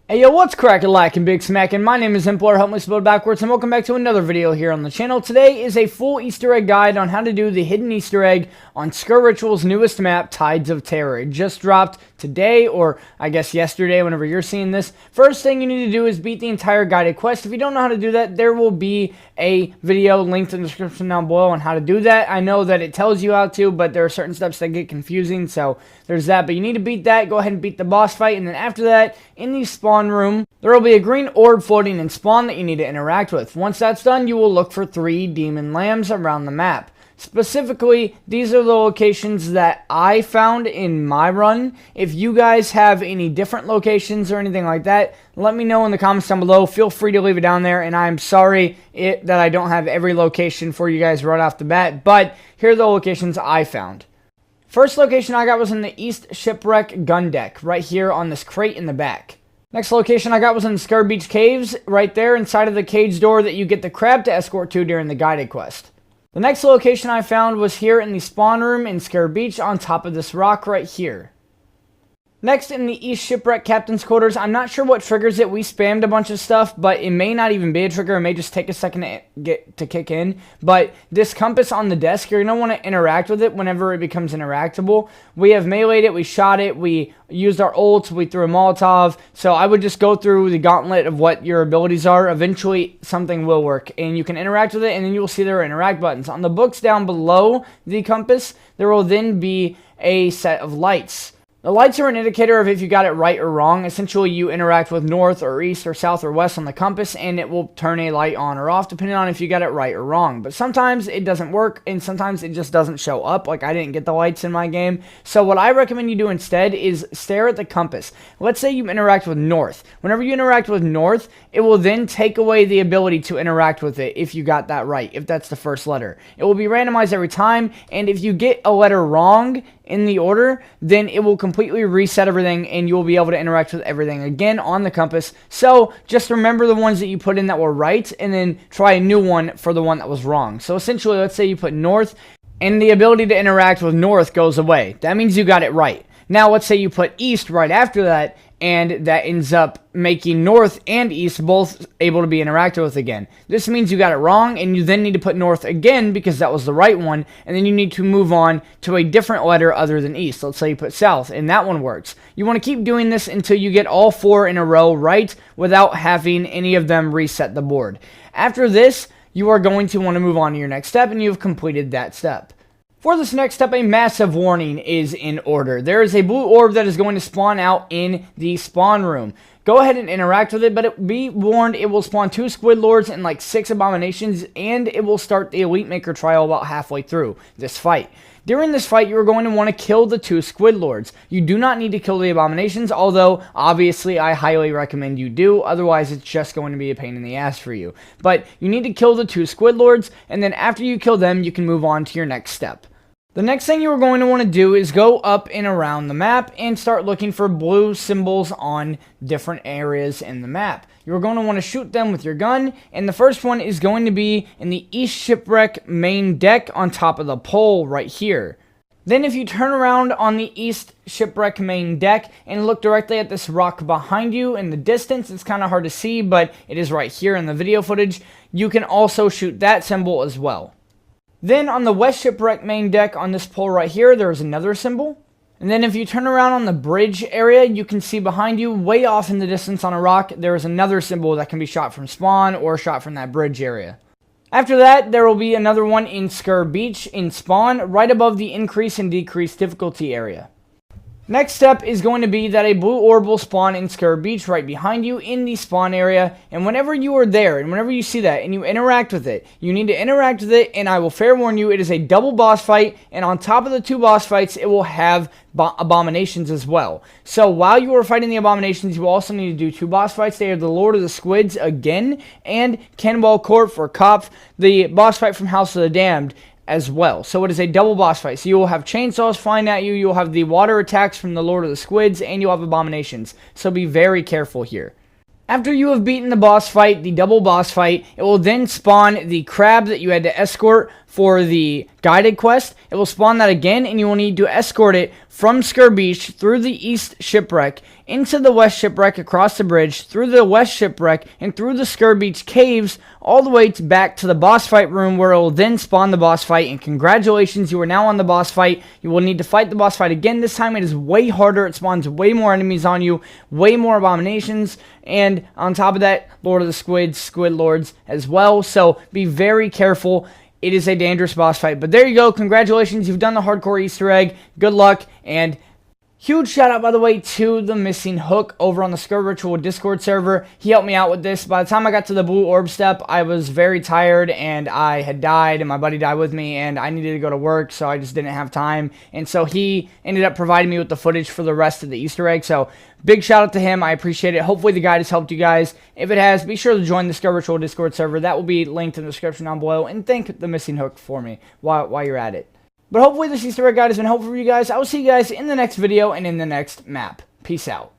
Hey yo, what's crackin' lackin' big smackin'? My name is Employer, help me spell it backwards, and welcome back to another video here on the channel. Today is a full Easter egg guide on how to do the hidden Easter egg on Sker Ritual's newest map, Tides of Terror. It just dropped today, or I guess yesterday, whenever you're seeing this. First thing you need to do is beat the entire guided quest. If you don't know how to do that, there will be a video linked in the description down below on how to do that. I know that it tells you how to, but there are certain steps that get confusing, so there's that. But you need to beat that, go ahead and beat the boss fight, and then after that, in the spawn room, there will be a green orb floating in spawn that you need to interact with. Once that's done, you will look for 3 demon lambs around the map. Specifically, these are the locations that I found in my run. If you guys have any different locations or anything like that, let me know in the comments down below. Feel free to leave it down there, and I'm sorry that I don't have every location for you guys right off the bat, but here are the locations I found. First location I got was in the East Shipwreck gun deck, right here on this crate in the back. Next location I got was in the Sker Beach Caves, right there inside of the cage door that you get the crab to escort to during the guided quest. The next location I found was here in the spawn room in Sker Beach on top of this rock right here. Next, in the East Shipwreck Captain's Quarters, I'm not sure what triggers it. We spammed a bunch of stuff, but it may not even be a trigger. It may just take a second to kick in. But this compass on the desk, you're going to want to interact with it whenever it becomes interactable. We have meleeed it, we shot it, we used our ults, we threw a Molotov. So I would just go through the gauntlet of what your abilities are. Eventually, something will work, and you can interact with it, and then you will see there are interact buttons. On the books down below the compass, there will then be a set of lights. The lights are an indicator of if you got it right or wrong. Essentially, you interact with north or east or south or west on the compass, and it will turn a light on or off depending on if you got it right or wrong. But sometimes it doesn't work, and sometimes it just doesn't show up. Like, I didn't get the lights in my game. So what I recommend you do instead is stare at the compass. Let's say you interact with north. Whenever you interact with north, it will then take away the ability to interact with it if you got that right, if that's the first letter. It will be randomized every time, and if you get a letter wrong in the order, then it will completely reset everything and you will be able to interact with everything again on the compass. So just remember the ones that you put in that were right and then try a new one for the one that was wrong. So essentially, let's say you put north and the ability to interact with north goes away. That means you got it right. Now let's say you put east right after that, and that ends up making north and east both able to be interacted with again. This means you got it wrong, and you then need to put north again because that was the right one, and then you need to move on to a different letter other than east. Let's say you put south, and that one works. You want to keep doing this until you get all 4 in a row right without having any of them reset the board. After this, you are going to want to move on to your next step, and you've completed that step. For this next step, a massive warning is in order. There is a blue orb that is going to spawn out in the spawn room. Go ahead and interact with it, but be warned, it will spawn 2 Squid Lords and like 6 Abominations, and it will start the Elite Maker trial about halfway through this fight. During this fight, you are going to want to kill the 2 Squid Lords. You do not need to kill the Abominations, although obviously I highly recommend you do, otherwise it's just going to be a pain in the ass for you. But you need to kill the 2 Squid Lords, and then after you kill them, you can move on to your next step. The next thing you are going to want to do is go up and around the map and start looking for blue symbols on different areas in the map. You're going to want to shoot them with your gun, and the first one is going to be in the East Shipwreck main deck on top of the pole right here. Then if you turn around on the East Shipwreck main deck and look directly at this rock behind you in the distance, it's kind of hard to see, but it is right here in the video footage, you can also shoot that symbol as well. Then on the West Shipwreck main deck on this pole right here, there is another symbol. And then if you turn around on the bridge area, you can see behind you, way off in the distance on a rock, there is another symbol that can be shot from spawn or shot from that bridge area. After that, there will be another one in Sker Beach in spawn, right above the increase and decrease difficulty area. Next step is going to be that a blue orb will spawn in Sker Beach right behind you in the spawn area, and whenever you are there and whenever you see that and you interact with it, you need to interact with it, and I will fair warn you, it is a double boss fight, and on top of the 2 boss fights, it will have abominations as well. So while you are fighting the abominations, you also need to do 2 boss fights. They are the Lord of the Squids again, and Cannonball Court for Kopf, the boss fight from House of the Damned, as well. So it is a double boss fight. So you will have chainsaws flying at you, you'll have the water attacks from the Lord of the Squids, and you'll have abominations. So be very careful here. After you have beaten the boss fight, the double boss fight, it will then spawn the crab that you had to escort for the guided quest. It will spawn that again, and you will need to escort it from Sker Beach through the East Shipwreck into the West Shipwreck, across the bridge, through the West Shipwreck, and through the Sker Beach caves, all the way back to the boss fight room, where it will then spawn the boss fight. And congratulations, you are now on the boss fight. You will need to fight the boss fight again. This time it is way harder. It spawns way more enemies on you, way more abominations, and on top of that, Lord of the Squid, Squid Lords as well. So be very careful. It is a dangerous boss fight. But there you go. Congratulations. You've done the hardcore Easter egg. Good luck. And huge shout out, by the way, to the Missing Hook over on the Sker Ritual Discord server. He helped me out with this. By the time I got to the blue orb step, I was very tired and I had died and my buddy died with me and I needed to go to work, so I just didn't have time. And so he ended up providing me with the footage for the rest of the Easter egg. So big shout out to him. I appreciate it. Hopefully the guide has helped you guys. If it has, be sure to join the Sker Ritual Discord server. That will be linked in the description down below. And thank the Missing Hook for me while you're at it. But hopefully this Easter egg guide has been helpful for you guys. I will see you guys in the next video and in the next map. Peace out.